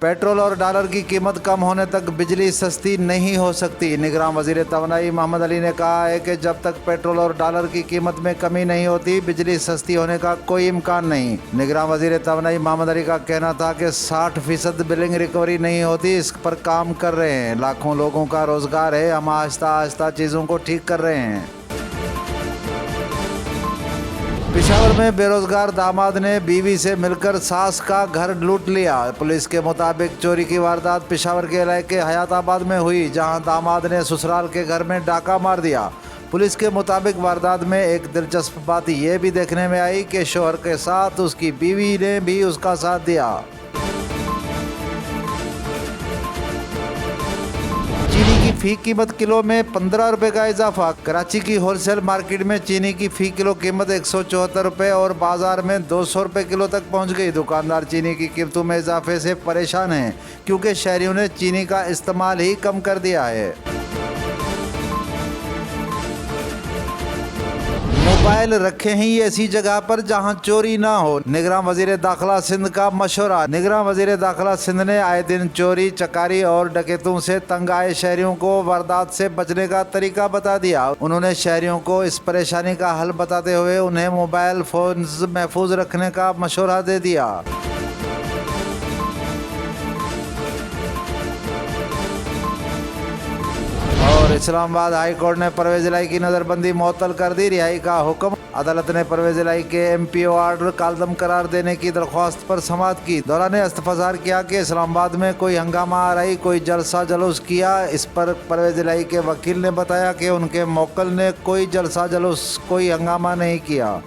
Petrol और dollar की कीमत कम होने तक बिजली सस्ती नहीं हो सकती। निगरान वजीर तवानाई मोहम्मद अली ने कहा है कि जब तक पेट्रोल और डॉलर की कीमत में कमी नहीं होती, बिजली सस्ती होने का कोई इम्कान नहीं। निगरान वजीर तवानाई मोहम्मद अली का कहना था कि 60% बिलिंग रिकवरी नहीं होती, इस पर काम कर रहे हैं। लाखों लोगों का रोजगार है, हम आहिस्ता आहिस्ता चीज़ों को ठीक कर रहे हैं। पेशावर में बेरोजगार दामाद ने बीवी से मिलकर सास का घर लूट लिया। पुलिस के मुताबिक चोरी की वारदात पेशावर के इलाके हयाताबाद में हुई, जहां दामाद ने ससुराल के घर में डाका मार दिया। पुलिस के मुताबिक वारदात में एक दिलचस्प बात यह भी देखने में आई कि शोहर के साथ उसकी बीवी ने भी उसका साथ दिया। चीनी की फी कीमत किलो में 15 रुपये का इजाफा। कराची की होलसेल मार्केट में चीनी की फी किलो कीमत 174 रुपये और बाजार में 200 रुपये किलो तक पहुंच गई। दुकानदार चीनी की कीमतों में इजाफे से परेशान हैं, क्योंकि शहरियों ने चीनी का इस्तेमाल ही कम कर दिया है। मोबाइल रखें ही ऐसी जगह पर जहां चोरी ना हो, निगरान वजीर दाखिला सिंध का मशवरा। निगरान वजीर दाखिला सिंध ने आए दिन चोरी चकारी और डकैतों से तंग आए शहरियों को वारदात से बचने का तरीका बता दिया। उन्होंने शहरियों को इस परेशानी का हल बताते हुए उन्हें मोबाइल फोन महफूज रखने का मशवरा दे दिया। और इस्लामाबाद हाई कोर्ट ने परवेज इलाही की नज़रबंदी मुअत्तल कर दी। रिहाई का हुक्म। अदालत ने परवेज इलाही के MPO ऑर्डर कालदम करार देने की दरख्वास्त पर समाअत की। दौरान इस्तफसार किया कि इस्लामाबाद में कोई हंगामा आराई, कोई जलसा जलूस किया। इस पर परवेज इलाही के वकील ने बताया कि उनके मौक्किल ने कोई जलसा जलूस, कोई हंगामा नहीं किया।